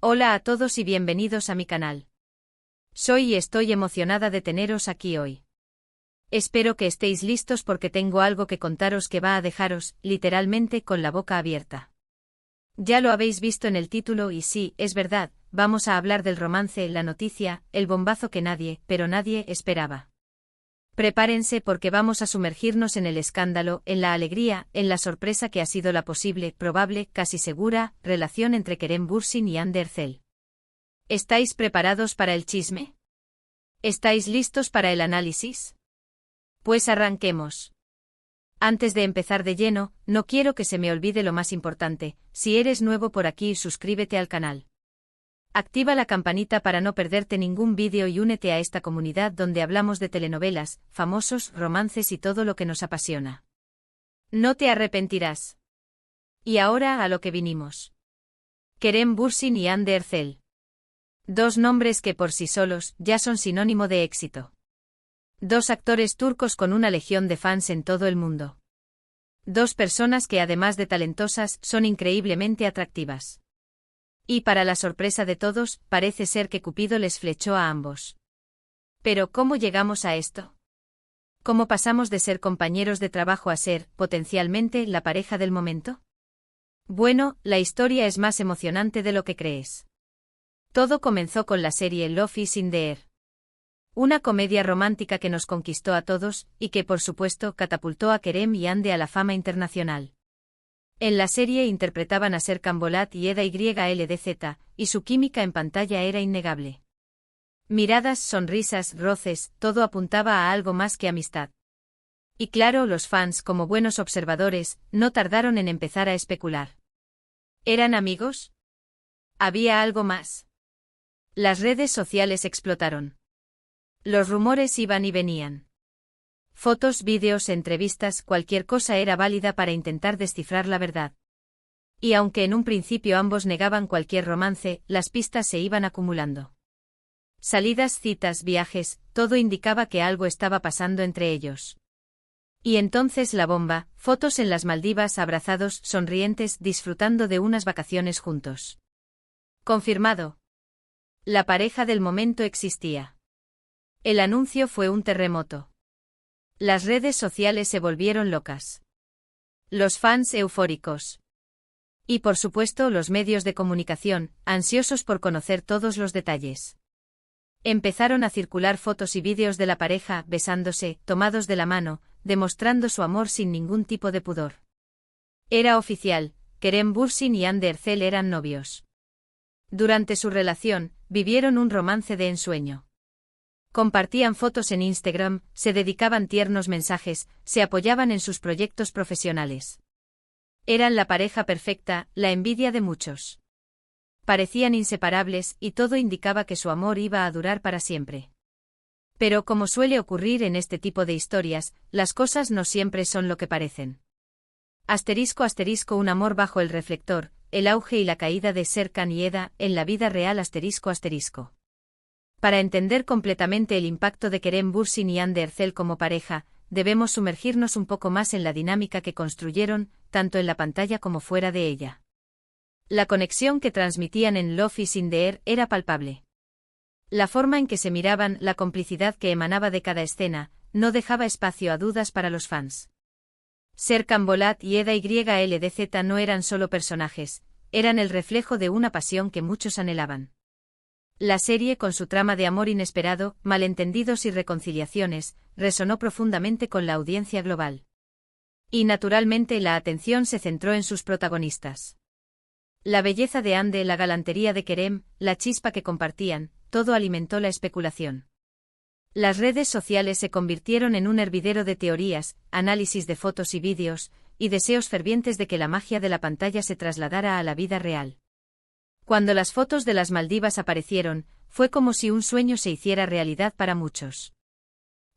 Hola a todos y bienvenidos a mi canal. Soy y estoy emocionada de teneros aquí hoy. Espero que estéis listos porque tengo algo que contaros que va a dejaros, literalmente, con la boca abierta. Ya lo habéis visto en el título y sí, es verdad, vamos a hablar del romance, la noticia, el bombazo que nadie, pero nadie, esperaba. Prepárense porque vamos a sumergirnos en el escándalo, en la alegría, en la sorpresa que ha sido la posible, probable, casi segura, relación entre Kerem Bürsin y Hande Erçel. ¿Estáis preparados para el chisme? ¿Estáis listos para el análisis? Pues arranquemos. Antes de empezar de lleno, no quiero que se me olvide lo más importante: si eres nuevo por aquí, suscríbete al canal. Activa la campanita para no perderte ningún vídeo y únete a esta comunidad donde hablamos de telenovelas, famosos, romances y todo lo que nos apasiona. No te arrepentirás. Y ahora a lo que vinimos. Kerem Bürsin y Hande Erçel. Dos nombres que por sí solos ya son sinónimo de éxito. Dos actores turcos con una legión de fans en todo el mundo. Dos personas que además de talentosas son increíblemente atractivas. Y para la sorpresa de todos, parece ser que Cupido les flechó a ambos. Pero ¿cómo llegamos a esto? ¿Cómo pasamos de ser compañeros de trabajo a ser, potencialmente, la pareja del momento? Bueno, la historia es más emocionante de lo que crees. Todo comenzó con la serie Love is in the Air. Una comedia romántica que nos conquistó a todos, y que por supuesto catapultó a Kerem y Hande a la fama internacional. En la serie interpretaban a Serkan Bolat y Eda YLDZ, y su química en pantalla era innegable. Miradas, sonrisas, roces, todo apuntaba a algo más que amistad. Y claro, los fans, como buenos observadores, no tardaron en empezar a especular. ¿Eran amigos? ¿Había algo más? Las redes sociales explotaron. Los rumores iban y venían. Fotos, vídeos, entrevistas, cualquier cosa era válida para intentar descifrar la verdad. Y aunque en un principio ambos negaban cualquier romance, las pistas se iban acumulando. Salidas, citas, viajes, todo indicaba que algo estaba pasando entre ellos. Y entonces la bomba: fotos en las Maldivas, abrazados, sonrientes, disfrutando de unas vacaciones juntos. Confirmado. La pareja del momento existía. El anuncio fue un terremoto. Las redes sociales se volvieron locas. Los fans eufóricos. Y por supuesto los medios de comunicación, ansiosos por conocer todos los detalles. Empezaron a circular fotos y vídeos de la pareja, besándose, tomados de la mano, demostrando su amor sin ningún tipo de pudor. Era oficial: Kerem Bürsin y Hande Erçel eran novios. Durante su relación, vivieron un romance de ensueño. Compartían fotos en Instagram, se dedicaban tiernos mensajes, se apoyaban en sus proyectos profesionales. Eran la pareja perfecta, la envidia de muchos. Parecían inseparables y todo indicaba que su amor iba a durar para siempre. Pero como suele ocurrir en este tipo de historias, las cosas no siempre son lo que parecen. Asterisco asterisco un amor bajo el reflector, el auge y la caída de Serkan y Eda, en la vida real asterisco asterisco. Para entender completamente el impacto de Kerem Bürsin y Hande Erçel como pareja, debemos sumergirnos un poco más en la dinámica que construyeron, tanto en la pantalla como fuera de ella. La conexión que transmitían en Love is in the Air era palpable. La forma en que se miraban, la complicidad que emanaba de cada escena, no dejaba espacio a dudas para los fans. Serkan Bolat y Eda YLDZ no eran solo personajes, eran el reflejo de una pasión que muchos anhelaban. La serie, con su trama de amor inesperado, malentendidos y reconciliaciones, resonó profundamente con la audiencia global. Y naturalmente la atención se centró en sus protagonistas. La belleza de Hande, la galantería de Kerem, la chispa que compartían, todo alimentó la especulación. Las redes sociales se convirtieron en un hervidero de teorías, análisis de fotos y vídeos, y deseos fervientes de que la magia de la pantalla se trasladara a la vida real. Cuando las fotos de las Maldivas aparecieron, fue como si un sueño se hiciera realidad para muchos.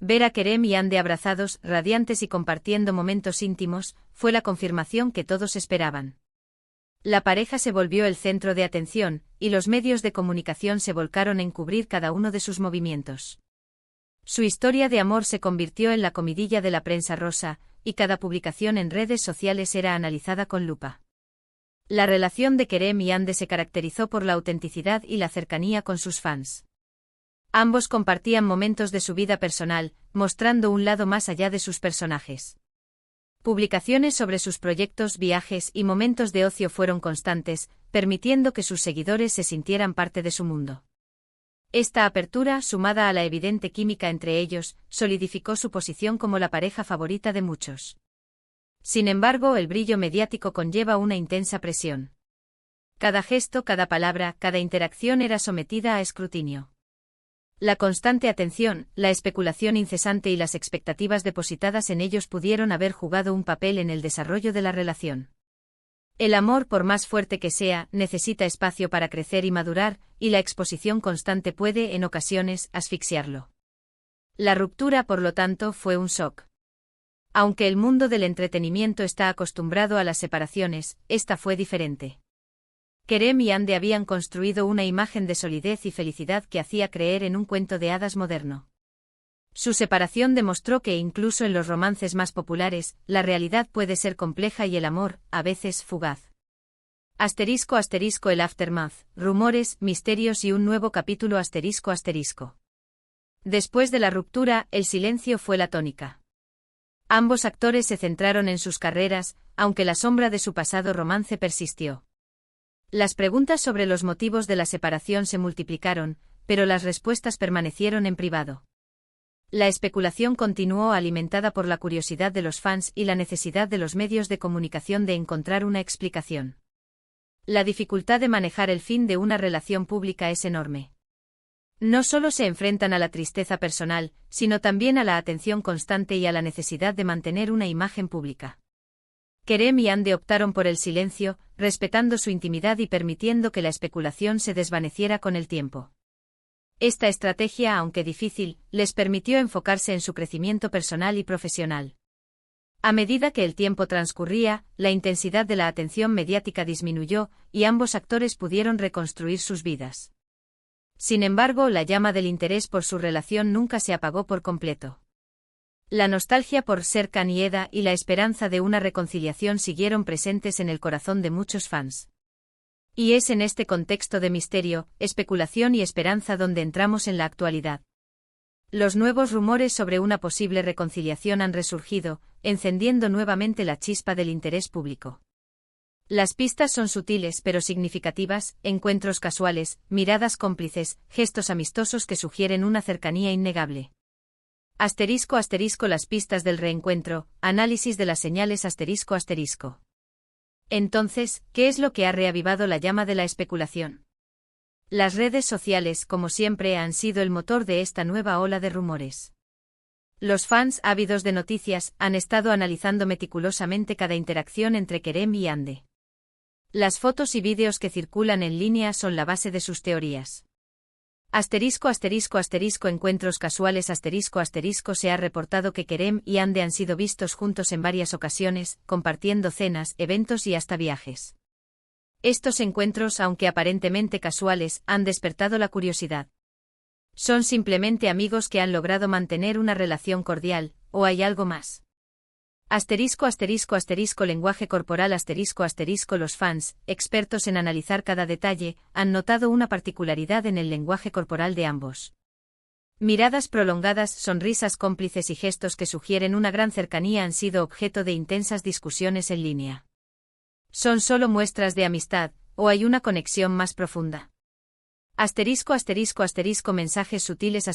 Ver a Kerem y Hande abrazados, radiantes y compartiendo momentos íntimos, fue la confirmación que todos esperaban. La pareja se volvió el centro de atención, y los medios de comunicación se volcaron en cubrir cada uno de sus movimientos. Su historia de amor se convirtió en la comidilla de la prensa rosa, y cada publicación en redes sociales era analizada con lupa. La relación de Kerem y Ande se caracterizó por la autenticidad y la cercanía con sus fans. Ambos compartían momentos de su vida personal, mostrando un lado más allá de sus personajes. Publicaciones sobre sus proyectos, viajes y momentos de ocio fueron constantes, permitiendo que sus seguidores se sintieran parte de su mundo. Esta apertura, sumada a la evidente química entre ellos, solidificó su posición como la pareja favorita de muchos. Sin embargo, el brillo mediático conlleva una intensa presión. Cada gesto, cada palabra, cada interacción era sometida a escrutinio. La constante atención, la especulación incesante y las expectativas depositadas en ellos pudieron haber jugado un papel en el desarrollo de la relación. El amor, por más fuerte que sea, necesita espacio para crecer y madurar, y la exposición constante puede, en ocasiones, asfixiarlo. La ruptura, por lo tanto, fue un shock. Aunque el mundo del entretenimiento está acostumbrado a las separaciones, esta fue diferente. Kerem y Ande habían construido una imagen de solidez y felicidad que hacía creer en un cuento de hadas moderno. Su separación demostró que incluso en los romances más populares, la realidad puede ser compleja y el amor, a veces, fugaz. *** el aftermath, rumores, misterios y un nuevo capítulo ***. Después de la ruptura, el silencio fue la tónica. Ambos actores se centraron en sus carreras, aunque la sombra de su pasado romance persistió. Las preguntas sobre los motivos de la separación se multiplicaron, pero las respuestas permanecieron en privado. La especulación continuó alimentada por la curiosidad de los fans y la necesidad de los medios de comunicación de encontrar una explicación. La dificultad de manejar el fin de una relación pública es enorme. No solo se enfrentan a la tristeza personal, sino también a la atención constante y a la necesidad de mantener una imagen pública. Kerem y Ande optaron por el silencio, respetando su intimidad y permitiendo que la especulación se desvaneciera con el tiempo. Esta estrategia, aunque difícil, les permitió enfocarse en su crecimiento personal y profesional. A medida que el tiempo transcurría, la intensidad de la atención mediática disminuyó, y ambos actores pudieron reconstruir sus vidas. Sin embargo, la llama del interés por su relación nunca se apagó por completo. La nostalgia por Serkan y Eda y la esperanza de una reconciliación siguieron presentes en el corazón de muchos fans. Y es en este contexto de misterio, especulación y esperanza donde entramos en la actualidad. Los nuevos rumores sobre una posible reconciliación han resurgido, encendiendo nuevamente la chispa del interés público. Las pistas son sutiles pero significativas, encuentros casuales, miradas cómplices, gestos amistosos que sugieren una cercanía innegable. *** Las pistas del reencuentro, análisis de las señales ***. Entonces, ¿qué es lo que ha reavivado la llama de la especulación? Las redes sociales, como siempre, han sido el motor de esta nueva ola de rumores. Los fans, ávidos de noticias, han estado analizando meticulosamente cada interacción entre Kerem y Ande. Las fotos y vídeos que circulan en línea son la base de sus teorías. Encuentros casuales Se ha reportado que Kerem y Ande han sido vistos juntos en varias ocasiones, compartiendo cenas, eventos y hasta viajes. Estos encuentros, aunque aparentemente casuales, han despertado la curiosidad. ¿Son simplemente amigos que han logrado mantener una relación cordial, o hay algo más? Lenguaje corporal Los fans, expertos en analizar cada detalle, han notado una particularidad en el lenguaje corporal de ambos. Miradas prolongadas, sonrisas cómplices y gestos que sugieren una gran cercanía han sido objeto de intensas discusiones en línea. ¿Son solo muestras de amistad, o hay una conexión más profunda? Mensajes sutiles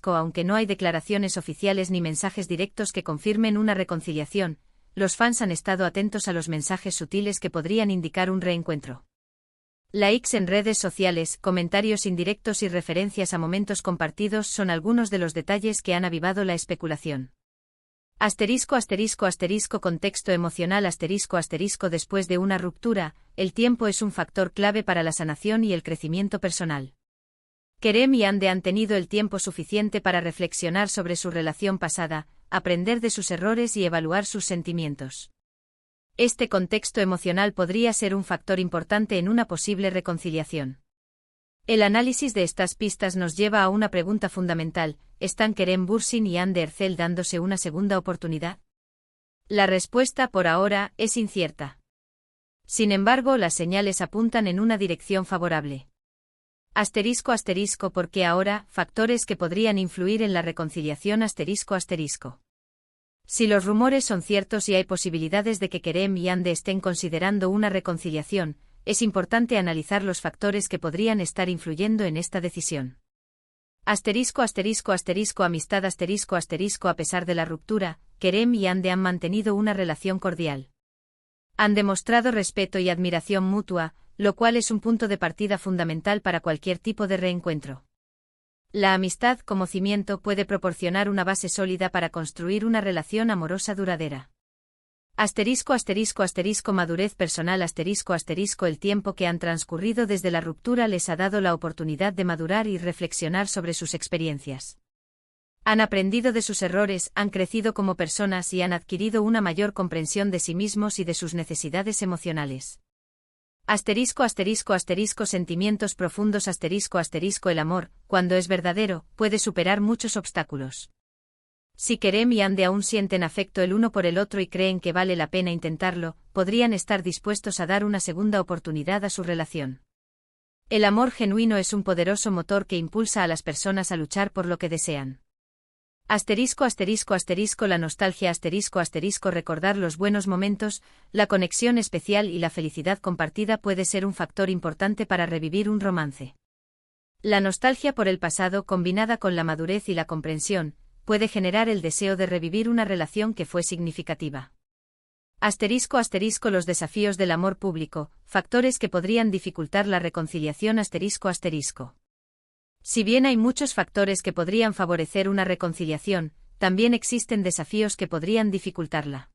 Aunque no hay declaraciones oficiales ni mensajes directos que confirmen una reconciliación, los fans han estado atentos a los mensajes sutiles que podrían indicar un reencuentro. Likes en redes sociales, comentarios indirectos y referencias a momentos compartidos son algunos de los detalles que han avivado la especulación. Contexto emocional Después de una ruptura, el tiempo es un factor clave para la sanación y el crecimiento personal. Kerem y Ande han tenido el tiempo suficiente para reflexionar sobre su relación pasada, aprender de sus errores y evaluar sus sentimientos. Este contexto emocional podría ser un factor importante en una posible reconciliación. El análisis de estas pistas nos lleva a una pregunta fundamental: ¿están Kerem Bürsin y Ande Erçel dándose una segunda oportunidad? La respuesta por ahora es incierta. Sin embargo, las señales apuntan en una dirección favorable. Asterisco asterisco porque ahora, factores que podrían influir en la reconciliación asterisco asterisco. Si los rumores son ciertos y hay posibilidades de que Kerem y Ande estén considerando una reconciliación, es importante analizar los factores que podrían estar influyendo en esta decisión. Asterisco asterisco asterisco amistad asterisco asterisco a pesar de la ruptura, Kerem y Ande han mantenido una relación cordial. Han demostrado respeto y admiración mutua, lo cual es un punto de partida fundamental para cualquier tipo de reencuentro. La amistad como cimiento puede proporcionar una base sólida para construir una relación amorosa duradera. Asterisco asterisco asterisco madurez personal asterisco asterisco el tiempo que han transcurrido desde la ruptura les ha dado la oportunidad de madurar y reflexionar sobre sus experiencias. Han aprendido de sus errores, han crecido como personas y han adquirido una mayor comprensión de sí mismos y de sus necesidades emocionales. Asterisco asterisco asterisco sentimientos profundos asterisco asterisco el amor, cuando es verdadero, puede superar muchos obstáculos. Si Kerem y Ande aún sienten afecto el uno por el otro y creen que vale la pena intentarlo, podrían estar dispuestos a dar una segunda oportunidad a su relación. El amor genuino es un poderoso motor que impulsa a las personas a luchar por lo que desean. Asterisco asterisco asterisco la nostalgia asterisco asterisco recordar los buenos momentos, la conexión especial y la felicidad compartida puede ser un factor importante para revivir un romance. La nostalgia por el pasado combinada con la madurez y la comprensión, puede generar el deseo de revivir una relación que fue significativa. Asterisco asterisco los desafíos del amor público, factores que podrían dificultar la reconciliación asterisco asterisco. Si bien hay muchos factores que podrían favorecer una reconciliación, también existen desafíos que podrían dificultarla.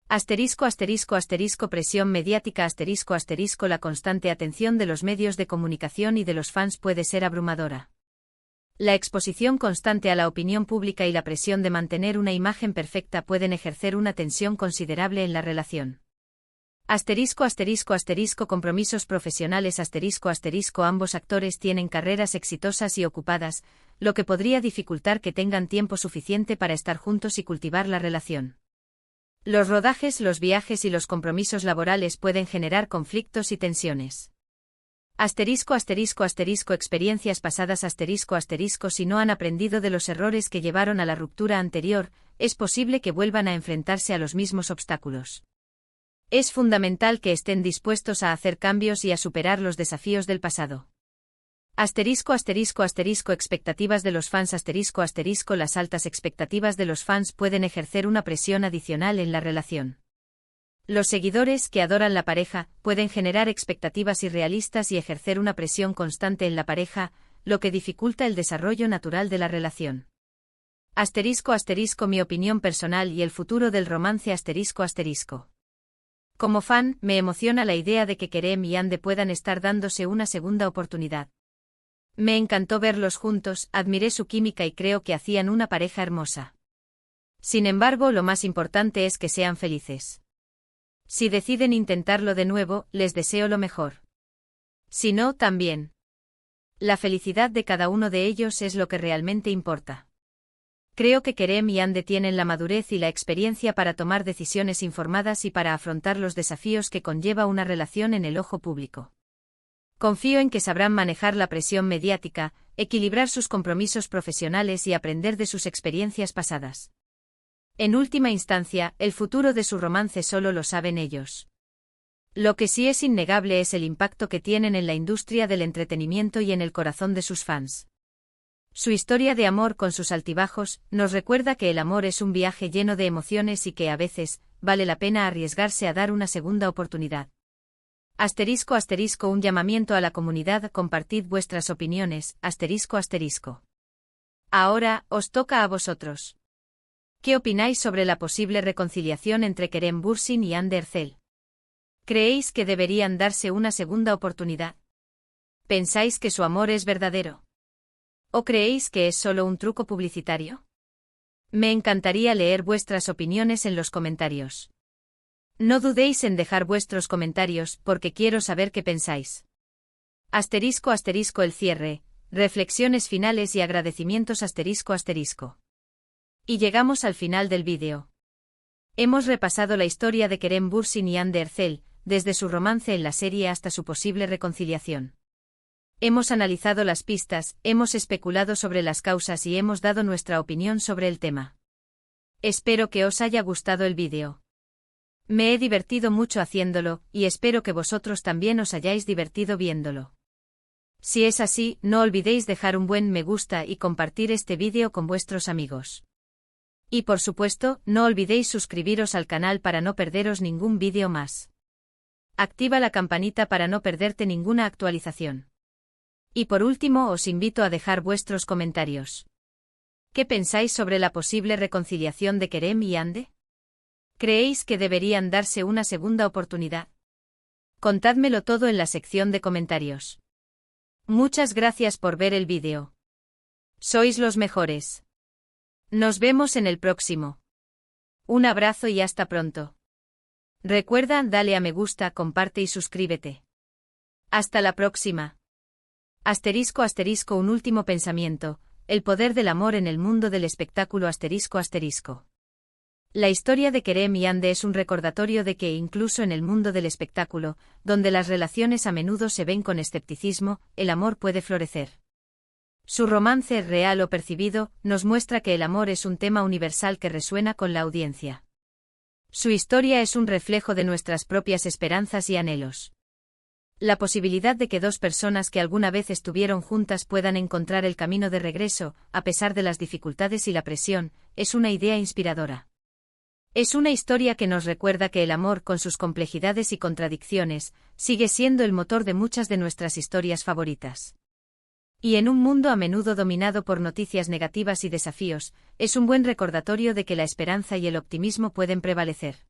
Asterisco asterisco asterisco presión mediática asterisco asterisco la constante atención de los medios de comunicación y de los fans puede ser abrumadora. La exposición constante a la opinión pública y la presión de mantener una imagen perfecta pueden ejercer una tensión considerable en la relación. Asterisco asterisco asterisco compromisos profesionales asterisco asterisco ambos actores tienen carreras exitosas y ocupadas, lo que podría dificultar que tengan tiempo suficiente para estar juntos y cultivar la relación. Los rodajes, los viajes y los compromisos laborales pueden generar conflictos y tensiones. Asterisco asterisco asterisco experiencias pasadas asterisco asterisco si no han aprendido de los errores que llevaron a la ruptura anterior, es posible que vuelvan a enfrentarse a los mismos obstáculos. Es fundamental que estén dispuestos a hacer cambios y a superar los desafíos del pasado. Asterisco asterisco asterisco expectativas de los fans asterisco asterisco las altas expectativas de los fans pueden ejercer una presión adicional en la relación. Los seguidores que adoran la pareja pueden generar expectativas irrealistas y ejercer una presión constante en la pareja, lo que dificulta el desarrollo natural de la relación. Asterisco asterisco mi opinión personal y el futuro del romance asterisco asterisco. Como fan, me emociona la idea de que Kerem y Ande puedan estar dándose una segunda oportunidad. Me encantó verlos juntos, admiré su química y creo que hacían una pareja hermosa. Sin embargo, lo más importante es que sean felices. Si deciden intentarlo de nuevo, les deseo lo mejor. Si no, también. La felicidad de cada uno de ellos es lo que realmente importa. Creo que Kerem y Ande tienen la madurez y la experiencia para tomar decisiones informadas y para afrontar los desafíos que conlleva una relación en el ojo público. Confío en que sabrán manejar la presión mediática, equilibrar sus compromisos profesionales y aprender de sus experiencias pasadas. En última instancia, el futuro de su romance solo lo saben ellos. Lo que sí es innegable es el impacto que tienen en la industria del entretenimiento y en el corazón de sus fans. Su historia de amor con sus altibajos nos recuerda que el amor es un viaje lleno de emociones y que a veces vale la pena arriesgarse a dar una segunda oportunidad. Asterisco asterisco un llamamiento a la comunidad, compartid vuestras opiniones, asterisco asterisco. Ahora, os toca a vosotros. ¿Qué opináis sobre la posible reconciliación entre Kerem Bürsin y Hande Erçel? ¿Creéis que deberían darse una segunda oportunidad? ¿Pensáis que su amor es verdadero? ¿O creéis que es solo un truco publicitario? Me encantaría leer vuestras opiniones en los comentarios. No dudéis en dejar vuestros comentarios porque quiero saber qué pensáis. Asterisco asterisco el cierre, reflexiones finales y agradecimientos asterisco asterisco. Y llegamos al final del vídeo. Hemos repasado la historia de Kerem Bürsin y Hande Erçel, desde su romance en la serie hasta su posible reconciliación. Hemos analizado las pistas, hemos especulado sobre las causas y hemos dado nuestra opinión sobre el tema. Espero que os haya gustado el vídeo. Me he divertido mucho haciéndolo, y espero que vosotros también os hayáis divertido viéndolo. Si es así, no olvidéis dejar un buen me gusta y compartir este vídeo con vuestros amigos. Y por supuesto, no olvidéis suscribiros al canal para no perderos ningún vídeo más. Activa la campanita para no perderte ninguna actualización. Y por último os invito a dejar vuestros comentarios. ¿Qué pensáis sobre la posible reconciliación de Kerem y Hande? ¿Creéis que deberían darse una segunda oportunidad? Contádmelo todo en la sección de comentarios. Muchas gracias por ver el vídeo. Sois los mejores. Nos vemos en el próximo. Un abrazo y hasta pronto. Recuerda, dale a me gusta, comparte y suscríbete. Hasta la próxima. Asterisco asterisco un último pensamiento, el poder del amor en el mundo del espectáculo asterisco asterisco. La historia de Kerem y Hande es un recordatorio de que incluso en el mundo del espectáculo, donde las relaciones a menudo se ven con escepticismo, el amor puede florecer. Su romance, real o percibido, nos muestra que el amor es un tema universal que resuena con la audiencia. Su historia es un reflejo de nuestras propias esperanzas y anhelos. La posibilidad de que dos personas que alguna vez estuvieron juntas puedan encontrar el camino de regreso, a pesar de las dificultades y la presión, es una idea inspiradora. Es una historia que nos recuerda que el amor, con sus complejidades y contradicciones, sigue siendo el motor de muchas de nuestras historias favoritas. Y en un mundo a menudo dominado por noticias negativas y desafíos, es un buen recordatorio de que la esperanza y el optimismo pueden prevalecer.